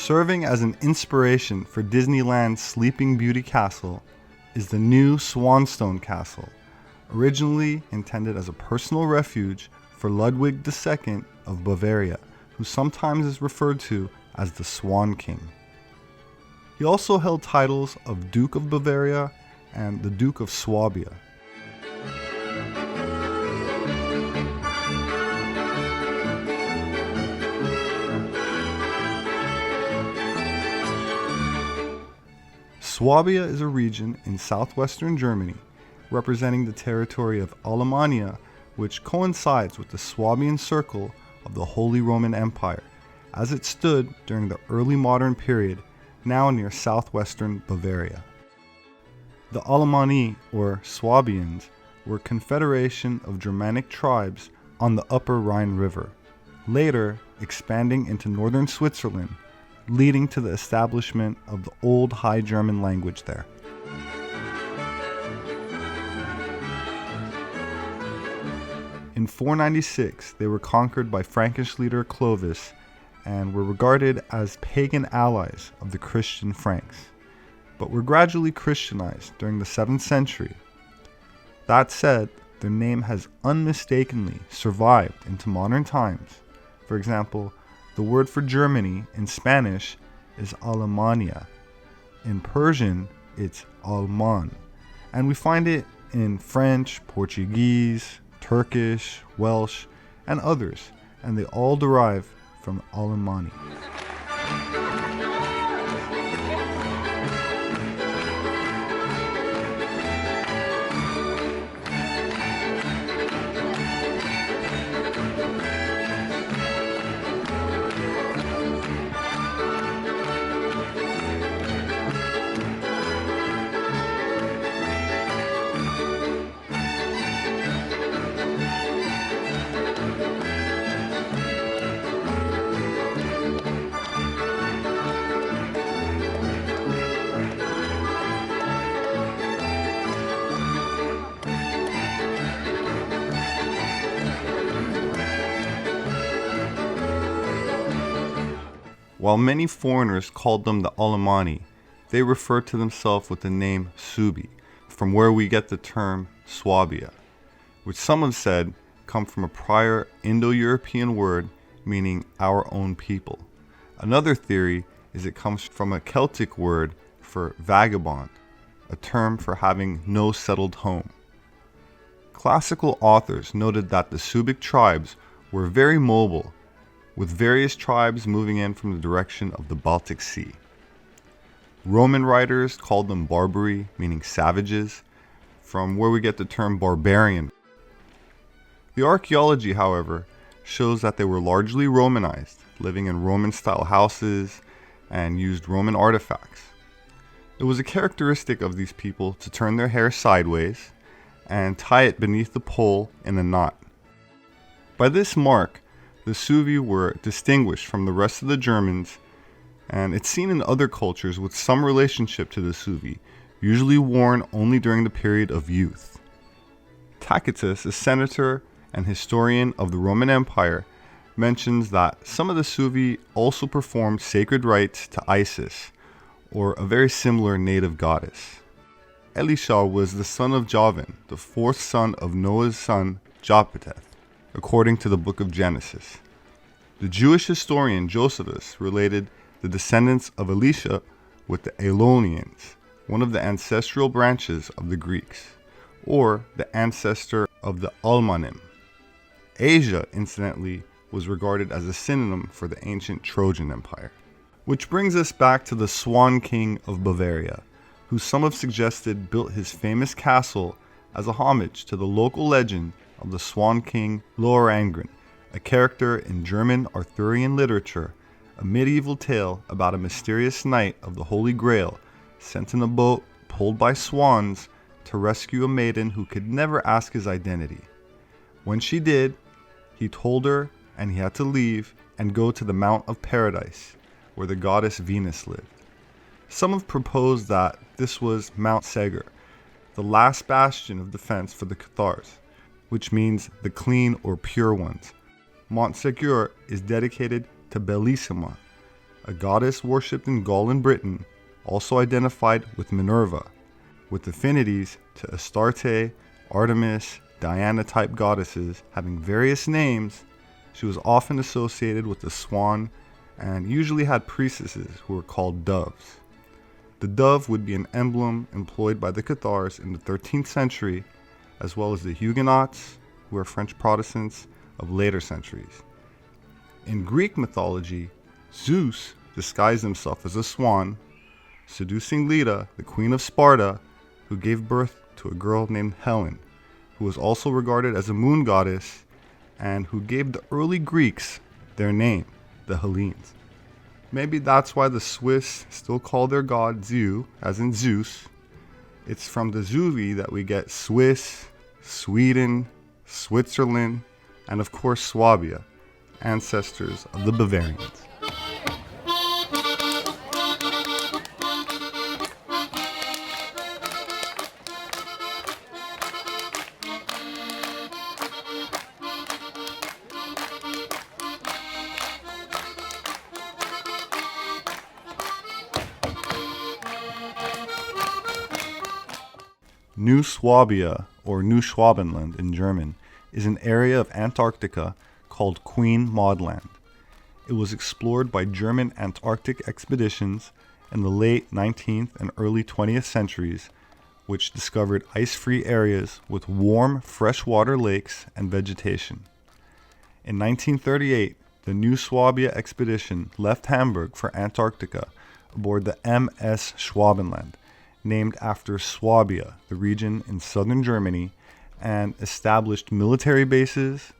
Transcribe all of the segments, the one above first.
Serving as an inspiration for Disneyland's Sleeping Beauty Castle is the new Swanstone Castle, originally intended as a personal refuge for Ludwig II of Bavaria, who sometimes is referred to as the Swan King. He also held titles of Duke of Bavaria and the Duke of Swabia. Swabia is a region in southwestern Germany, representing the territory of Alemannia, which coincides with the Swabian Circle of the Holy Roman Empire, as it stood during the early modern period, now near southwestern Bavaria. The Alemanni, or Swabians, were a confederation of Germanic tribes on the upper Rhine River, later expanding into northern Switzerland, leading to the establishment of the Old High German language there. In 496, they were conquered by Frankish leader Clovis and were regarded as pagan allies of the Christian Franks, but were gradually Christianized during the 7th century. That said, their name has unmistakably survived into modern times. For example, the word for Germany in Spanish is Alemania. In Persian, it's Alman. And we find it in French, Portuguese, Turkish, Welsh, and others, and they all derive from Alemanni. While many foreigners called them the Alemanni, they referred to themselves with the name Suebi, from where we get the term Swabia, which some have said come from a prior indo-european word meaning our own people. Another theory is it comes from a Celtic word for vagabond, a term for having no settled home. Classical authors noted that the Suebic tribes were very mobile, with various tribes moving in from the direction of the Baltic Sea. Roman writers called them Barbari, meaning savages, from where we get the term barbarian. The archaeology, however, shows that they were largely Romanized, living in Roman-style houses and used Roman artifacts. It was a characteristic of these people to turn their hair sideways and tie it beneath the poll in a knot. By this mark, the Suebi were distinguished from the rest of the Germans, and it's seen in other cultures with some relationship to the Suebi, usually worn only during the period of youth. Tacitus, a senator and historian of the Roman Empire, mentions that some of the Suebi also performed sacred rites to Isis, or a very similar native goddess. Elisha was the son of Javan, the fourth son of Noah's son Japheth, according to the book of Genesis. The Jewish historian Josephus related the descendants of Elisha with the Aeolians, one of the ancestral branches of the Greeks, or the ancestor of the Almanim. Asia, incidentally, was regarded as a synonym for the ancient Trojan Empire. Which brings us back to the Swan King of Bavaria, who some have suggested built his famous castle as a homage to the local legend of the Swan King Lohengrin, a character in German Arthurian literature, a medieval tale about a mysterious knight of the Holy Grail sent in a boat pulled by swans to rescue a maiden who could never ask his identity. When she did, he told her and he had to leave and go to the Mount of Paradise, where the goddess Venus lived. Some have proposed that this was Mount Sepehr, the last bastion of defense for the Cathars, which means the clean or pure ones. Mont Sepehr is dedicated to Bellissima, a goddess worshipped in Gaul and Britain, also identified with Minerva, with affinities to Astarte, Artemis, Diana-type goddesses having various names. She was often associated with the swan and usually had priestesses who were called doves. The dove would be an emblem employed by the Cathars in the 13th century, as well as the Huguenots, who were French Protestants of later centuries. In Greek mythology, Zeus disguised himself as a swan, seducing Leda, the queen of Sparta, who gave birth to a girl named Helen, who was also regarded as a moon goddess and who gave the early Greeks their name, the Hellenes. Maybe that's why the Swiss still call their god Zeus, as in Zeus. It's from the Zuvi that we get Swiss, Sweden, Switzerland, and of course Swabia, ancestors of the Bavarians. New Swabia, or New Schwabenland in German, is an area of Antarctica called Queen Maud Land. It was explored by German Antarctic expeditions in the late 19th and early 20th centuries, which discovered ice-free areas with warm freshwater lakes and vegetation. In 1938, the New Swabia expedition left Hamburg for Antarctica aboard the MS Schwabenland, named after Swabia, the region in southern Germany, and established military bases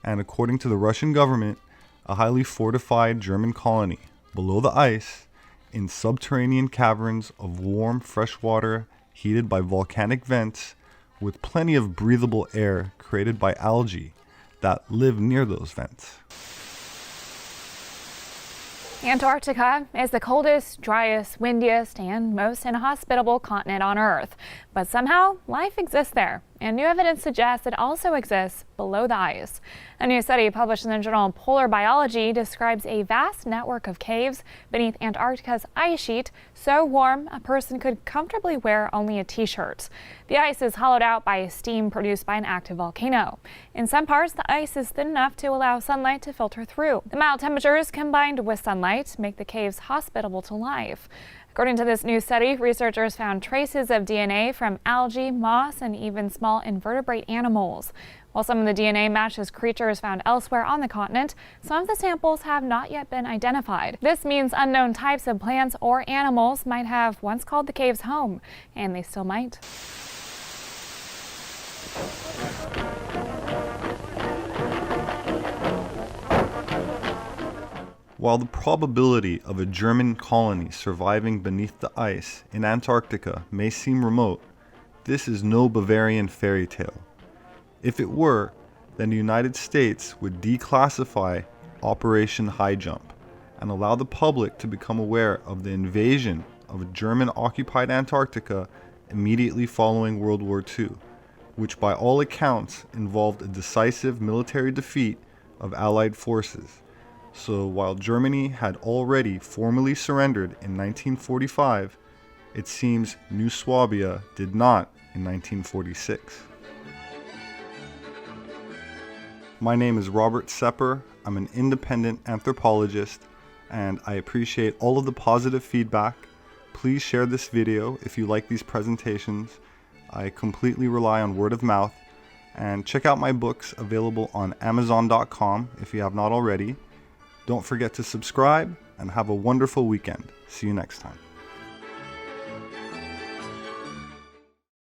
and, according to the Russian government, a highly fortified German colony below the ice in subterranean caverns of warm fresh water heated by volcanic vents with plenty of breathable air created by algae that live near those vents. Antarctica is the coldest, driest, windiest, and most inhospitable continent on Earth. But somehow, life exists there, and new evidence suggests it also exists below the ice. A new study published in the journal Polar Biology describes a vast network of caves beneath Antarctica's ice sheet, so warm a person could comfortably wear only a t-shirt. The ice is hollowed out by steam produced by an active volcano. In some parts, the ice is thin enough to allow sunlight to filter through. The mild temperatures combined with sunlight make the caves hospitable to life. According to this new study, researchers found traces of DNA from algae, moss, and even small invertebrate animals. While some of the DNA matches creatures found elsewhere on the continent, some of the samples have not yet been identified. This means unknown types of plants or animals might have once called the caves home, and they still might. While the probability of a German colony surviving beneath the ice in Antarctica may seem remote, this is no Bavarian fairy tale. If it were, then the United States would declassify Operation High Jump and allow the public to become aware of the invasion of German-occupied Antarctica immediately following World War II, which by all accounts involved a decisive military defeat of Allied forces. So while Germany had already formally surrendered in 1945, it seems New Swabia did not in 1946. My name is Robert Sepehr. I'm an independent anthropologist, and I appreciate all of the positive feedback. Please share this video if you like these presentations. I completely rely on word of mouth. And check out my books available on Amazon.com if you have not already. Don't forget to subscribe and have a wonderful weekend. See you next time.